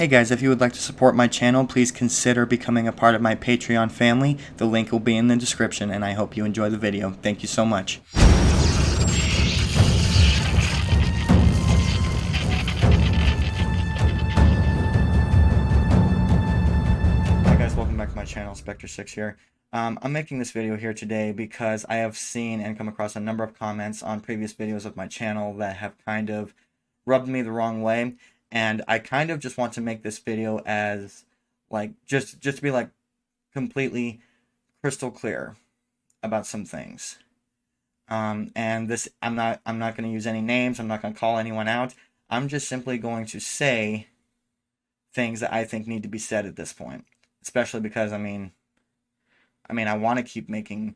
Hey guys, if you would like to support my channel, please consider becoming a part of my Patreon family. The link will be in the description, and I hope you enjoy the video. Thank you so much. Hi guys, welcome back to my channel, Spectre6 here. I'm making this video here today because I have seen and come across a number of comments on previous videos of my channel that have kind of rubbed me the wrong way, and I kind of just want to make this video as like just to be like completely crystal clear about some things. And this, I'm not going to use any names. I'm not going to call anyone out. I'm just simply going to say things that I think need to be said at this point, especially because I want to keep making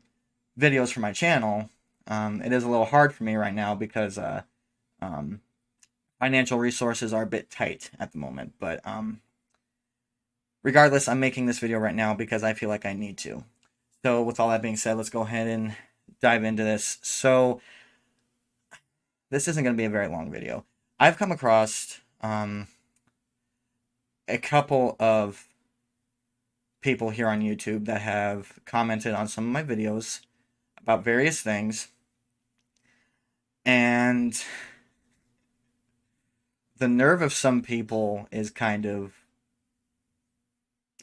videos for my channel. It is a little hard for me right now because financial resources are a bit tight at the moment. But regardless, I'm making this video right now because I feel like I need to. So with all that being said, let's go ahead and dive into this. So this isn't going to be a very long video. I've come across a couple of people here on YouTube that have commented on some of my videos about various things, and the nerve of some people is kind of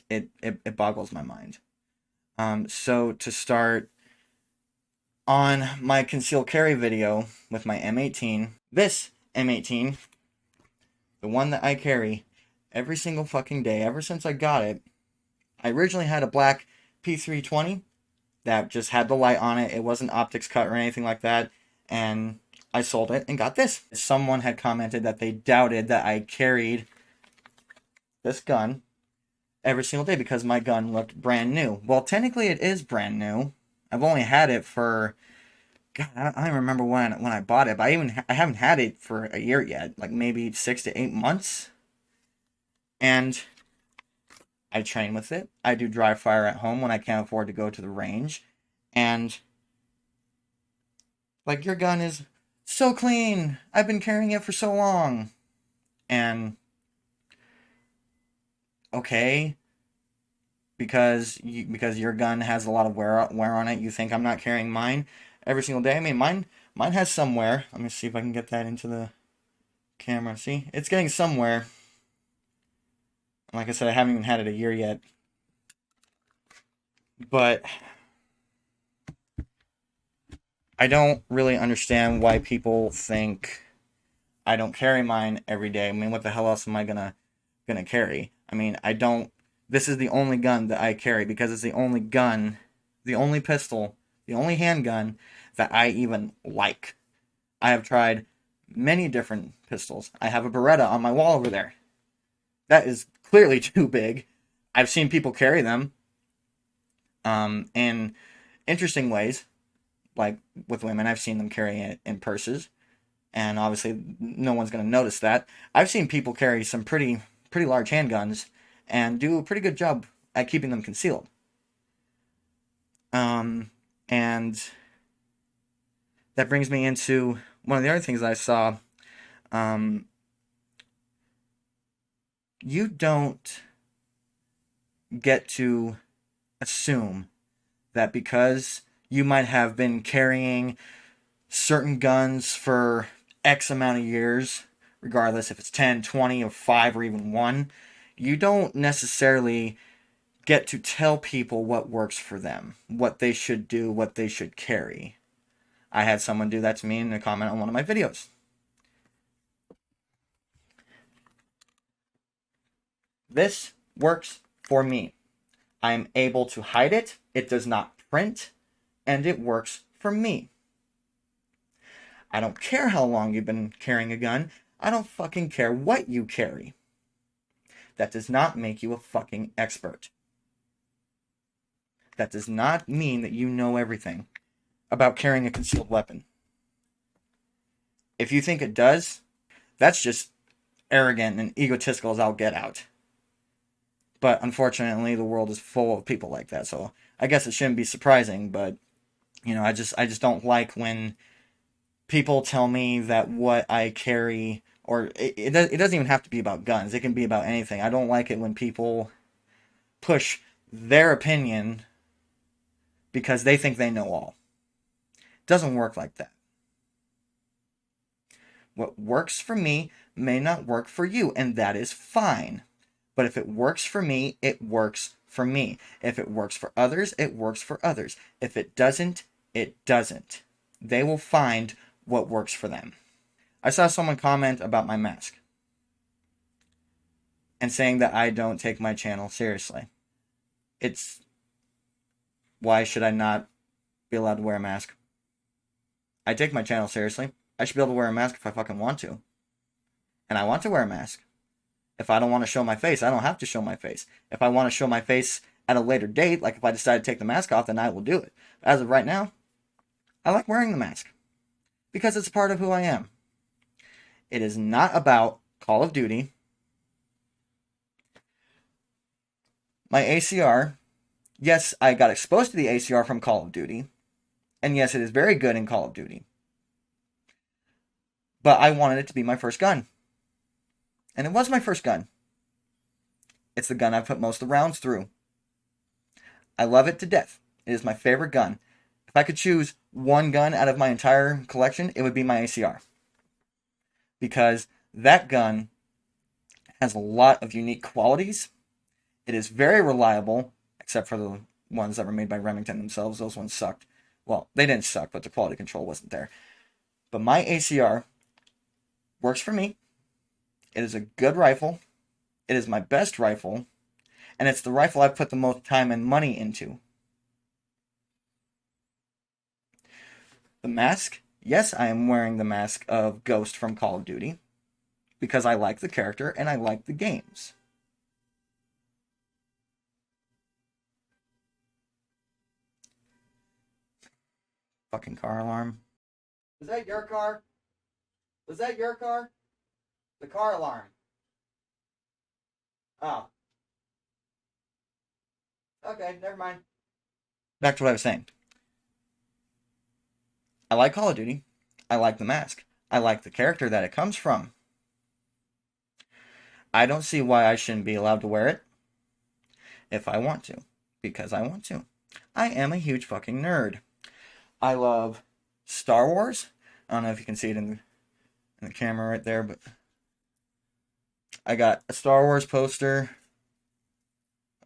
it boggles my mind. So to start, on my concealed carry video with my M18, this M18, the one that I carry every single fucking day ever since I got it. I originally had a black P320 that just had the light on it. It wasn't optics cut or anything like that, and I sold it and got this. Someone had commented that they doubted that I carried this gun every single day because my gun looked brand new. Well, technically it is brand new. I've only had it for, God, I don't even remember when I bought it, but I haven't had it for a year yet, like maybe 6 to 8 months. And I train with it. I do dry fire at home when I can't afford to go to the range. And like, your gun is so clean. I've been carrying it for so long. And okay, because your gun has a lot of wear on it, you think I'm not carrying mine every single day? I mean, mine has some wear. Let me see if I can get that into the camera. See, it's getting somewhere. Like I said, I haven't even had it a year yet. But I don't really understand why people think I don't carry mine every day. I mean, what the hell else am I gonna carry? I mean, I don't. This is the only gun that I carry because it's the only gun, the only pistol, the only handgun that I even like. I have tried many different pistols. I have a Beretta on my wall over there. That is clearly too big. I've seen people carry them in interesting ways, like with women. I've seen them carry it in purses, and obviously no one's going to notice that. I've seen people carry some pretty large handguns and do a pretty good job at keeping them concealed. And that brings me into one of the other things I saw. You don't get to assume that because you might have been carrying certain guns for X amount of years, regardless if it's 10, 20, or 5, or even 1, you don't necessarily get to tell people what works for them, what they should do, what they should carry. I had someone do that to me in a comment on one of my videos. This works for me. I am able to hide it, it does not print, and it works for me. I don't care how long you've been carrying a gun. I don't fucking care what you carry. That does not make you a fucking expert. That does not mean that you know everything about carrying a concealed weapon. If you think it does, that's just arrogant and egotistical as I'll get out. But unfortunately, the world is full of people like that, so I guess it shouldn't be surprising, but you know, I just don't like when people tell me that what I carry or it doesn't even have to be about guns. It can be about anything. I don't like it when people push their opinion because they think they know all. It doesn't work like that. What works for me may not work for you, and that is fine. But if it works for me, it works for me. If it works for others, it works for others. If it doesn't, it doesn't. They will find what works for them. I saw someone comment about my mask and saying that I don't take my channel seriously. It's, why should I not be allowed to wear a mask? I take my channel seriously. I should be able to wear a mask if I fucking want to. And I want to wear a mask. If I don't want to show my face, I don't have to show my face. If I want to show my face at a later date, like if I decide to take the mask off, then I will do it. As of right now, I like wearing the mask because it's part of who I am. It is not about Call of Duty. My ACR, yes, I got exposed to the ACR from Call of Duty. And yes, it is very good in Call of Duty. But I wanted it to be my first gun. And it was my first gun. It's the gun I've put most of the rounds through. I love it to death. It is my favorite gun. If I could choose one gun out of my entire collection, it would be my ACR. Because that gun has a lot of unique qualities. It is very reliable, except for the ones that were made by Remington themselves. Those ones sucked. Well, they didn't suck, but the quality control wasn't there. But my ACR works for me. It is a good rifle. It is my best rifle. And it's the rifle I've put the most time and money into. The mask. Yes, I am wearing the mask of Ghost from Call of Duty. Because I like the character and I like the games. Fucking car alarm. Was that your car? Was that your car? The car alarm. Oh. Okay, never mind. Back to what I was saying. I like Call of Duty. I like the mask. I like the character that it comes from. I don't see why I shouldn't be allowed to wear it if I want to. Because I want to. I am a huge fucking nerd. I love Star Wars. I don't know if you can see it in the camera right there, but I got a Star Wars poster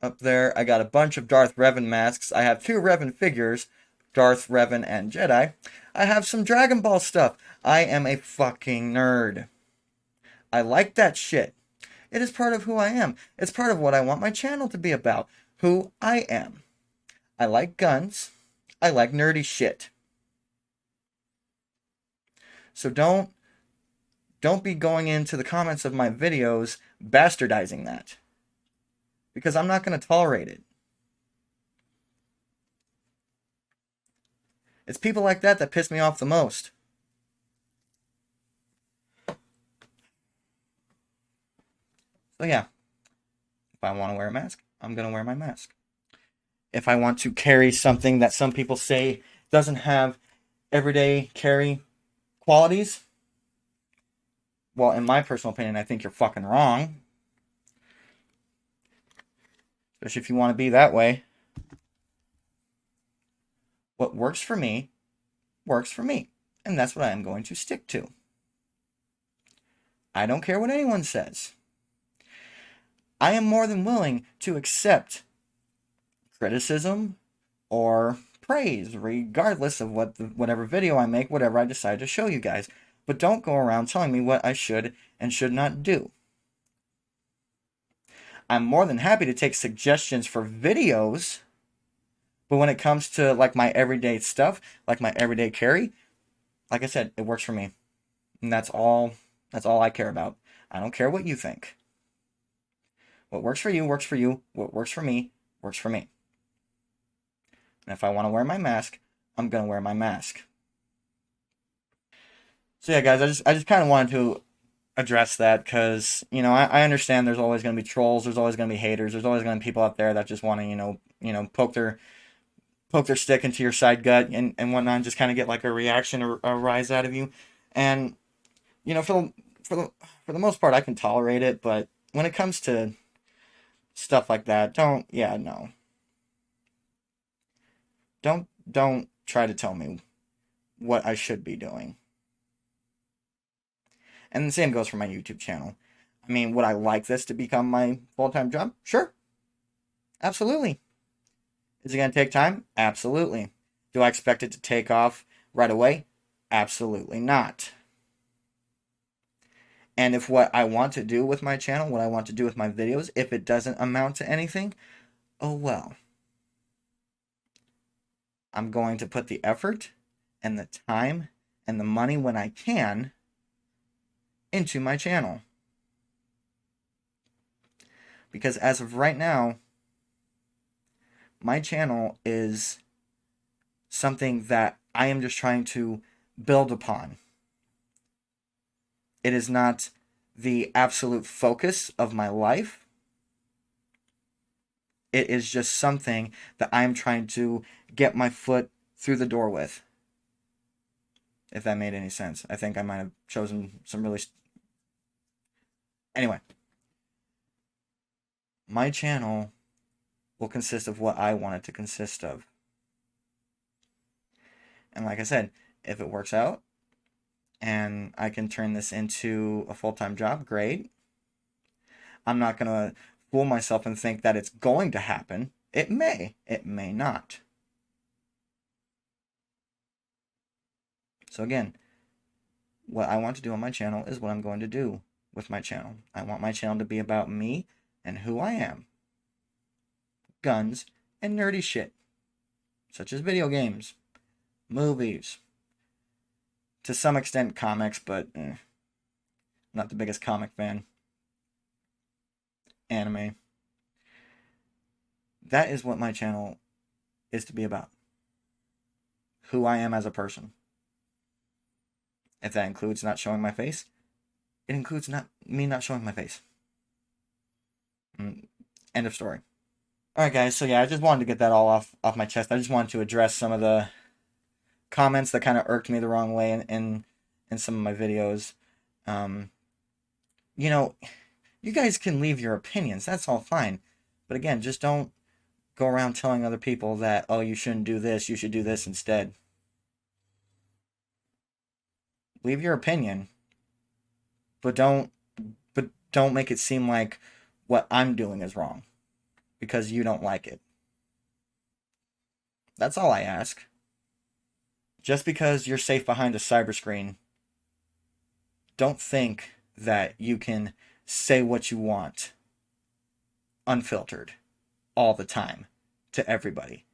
up there. I got a bunch of Darth Revan masks. I have 2 Revan figures, Darth Revan and Jedi. I have some Dragon Ball stuff. I am a fucking nerd. I like that shit. It is part of who I am. It's part of what I want my channel to be about. Who I am. I like guns. I like nerdy shit. So don't be going into the comments of my videos bastardizing that. Because I'm not going to tolerate it. It's people like that that piss me off the most. So yeah, if I want to wear a mask, I'm going to wear my mask. If I want to carry something that some people say doesn't have everyday carry qualities, well, in my personal opinion, I think you're fucking wrong. Especially if you want to be that way. What works for me, works for me. And that's what I am going to stick to. I don't care what anyone says. I am more than willing to accept criticism or praise, regardless of whatever video I make, whatever I decide to show you guys. But don't go around telling me what I should and should not do. I'm more than happy to take suggestions for videos, but when it comes to like my everyday stuff, like my everyday carry, like I said, it works for me. And that's all I care about. I don't care what you think. What works for you, works for you. What works for me, works for me. And if I want to wear my mask, I'm going to wear my mask. So yeah, guys, I just kind of wanted to address that because, you know, I understand there's always going to be trolls, there's always going to be haters, there's always going to be people out there that just want to, you know, poke their stick into your side gut and whatnot, and just kind of get like a reaction or a rise out of you. And, you know, for for the most part, I can tolerate it, but when it comes to stuff like that, no. Don't try to tell me what I should be doing. And the same goes for my YouTube channel. I mean, would I like this to become my full-time job? Sure. Absolutely. Is it going to take time? Absolutely. Do I expect it to take off right away? Absolutely not. And if what I want to do with my channel, what I want to do with my videos, if it doesn't amount to anything, oh well. I'm going to put the effort and the time and the money when I can into my channel. Because as of right now, my channel is something that I am just trying to build upon. It is not the absolute focus of my life. It is just something that I'm trying to get my foot through the door with. If that made any sense. I think I might have chosen some really... Anyway. My channel will consist of what I want it to consist of. And like I said, if it works out and I can turn this into a full-time job, great. I'm not going to fool myself and think that it's going to happen. It may not. So again, what I want to do on my channel is what I'm going to do with my channel. I want my channel to be about me and who I am. Guns and nerdy shit. Such as video games, movies, to some extent comics, but not the biggest comic fan. Anime. That is what my channel is to be about. Who I am as a person. If that includes not showing my face, it includes me not showing my face. End of story. Alright guys, so yeah, I just wanted to get that all off my chest. I just wanted to address some of the comments that kind of irked me the wrong way in some of my videos. You know, you guys can leave your opinions, that's all fine. But again, just don't go around telling other people that, oh, you shouldn't do this, you should do this instead. Leave your opinion, but don't make it seem like what I'm doing is wrong because you don't like it. That's all I ask. Just because you're safe behind a cyber screen, don't think that you can say what you want unfiltered all the time to everybody.